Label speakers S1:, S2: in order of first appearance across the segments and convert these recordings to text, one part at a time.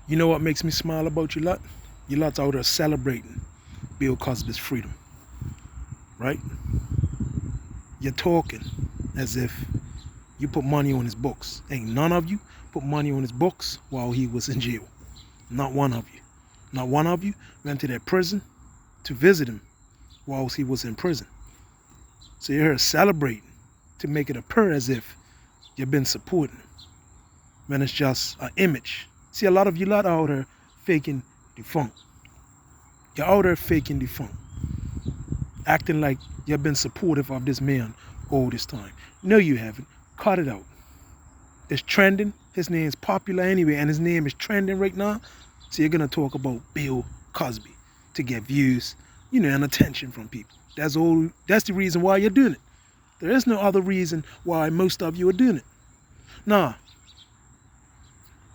S1: You know what makes me smile about you lot? You lot's out there celebrating Bill Cosby's freedom, right? You're talking as if you put money on his books. Ain't none of you put money on his books while he was in jail. Not one of you. Not one of you went to that prison to visit him whilst he was in prison. So you're here celebrating to make it appear as if you've been supporting him when it's just an image. See, a lot of you lot out here faking defunct. You're out there faking defunct, acting like you've been supportive of this man all this time. No, you haven't. Cut it out. It's trending. His name's popular anyway, and his name is trending right now. So you're gonna talk about Bill Cosby to get views, and attention from people. That's all. That's the reason why you're doing it. There is no other reason why most of you are doing it. Now,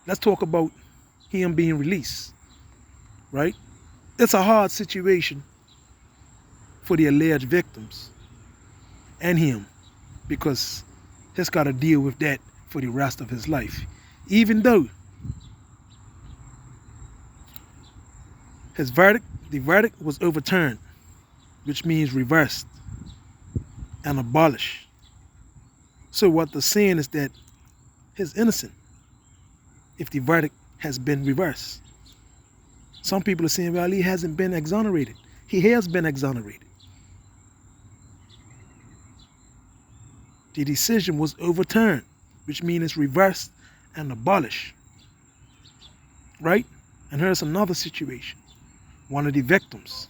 S1: let's talk about him being released, right? It's a hard situation for the alleged victims and him because he's got to deal with that for the rest of his life. Even though the verdict was overturned, which means reversed and abolished. So what they're saying is that he's innocent if the verdict has been reversed. Some people are saying, well, he hasn't been exonerated. He has been exonerated. The decision was overturned, which means it's reversed and abolished. Right? And here's another situation. One of the victims,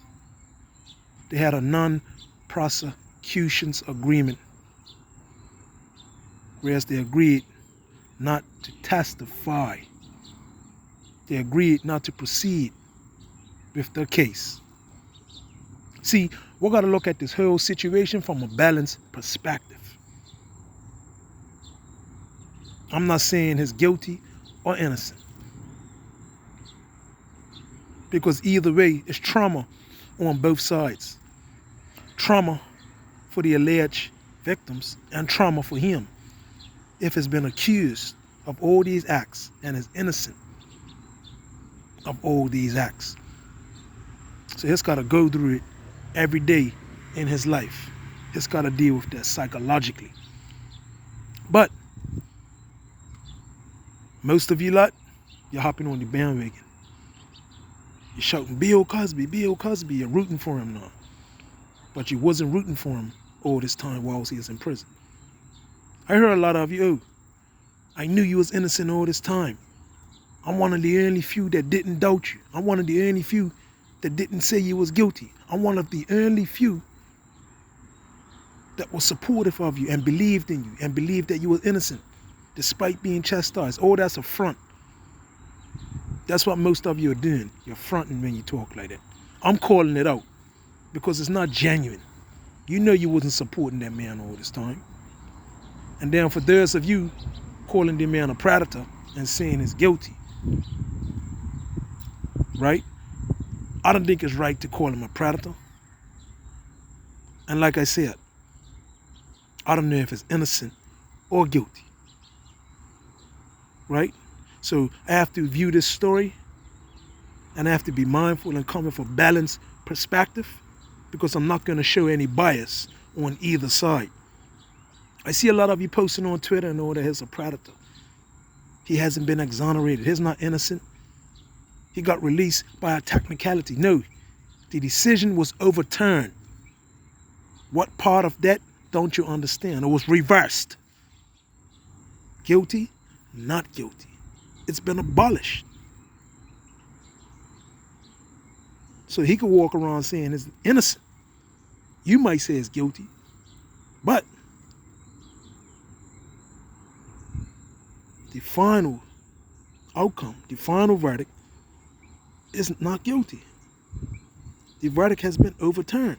S1: they had a non-prosecutions agreement, whereas they agreed not to testify. They agreed not to proceed with their case. See, we got to look at this whole situation from a balanced perspective. I'm not saying he's guilty or innocent, because either way, it's trauma on both sides. Trauma for the alleged victims and trauma for him if he's been accused of all these acts and is innocent of all these acts. So he's got to go through it every day in his life. He's got to deal with that psychologically. But most of you lot, you're hopping on the bandwagon. You're shouting, Bill Cosby, Bill Cosby. You're rooting for him now. But you wasn't rooting for him all this time while he was in prison. I heard a lot of you, I knew you was innocent all this time. I'm one of the only few that didn't doubt you. I'm one of the only few that didn't say you was guilty. I'm one of the only few that was supportive of you and believed in you and believed that you was innocent despite being chastised. Oh, that's a front. That's what most of you are doing. You're fronting when you talk like that. I'm calling it out because it's not genuine. You know you wasn't supporting that man all this time. And then for those of you calling the man a predator and saying he's guilty, right? I don't think it's right to call him a predator. And like I said, I don't know if he's innocent or guilty, right? So I have to view this story and I have to be mindful and come with a balanced perspective because I'm not going to show any bias on either side. I see a lot of you posting on Twitter and all that he's a predator. He hasn't been exonerated. He's not innocent. He got released by a technicality. No, the decision was overturned. What part of that don't you understand? It was reversed. Guilty, not guilty. It's been abolished. So he could walk around saying he's innocent. You might say he's guilty, but the final outcome, the final verdict is not guilty. The verdict has been overturned.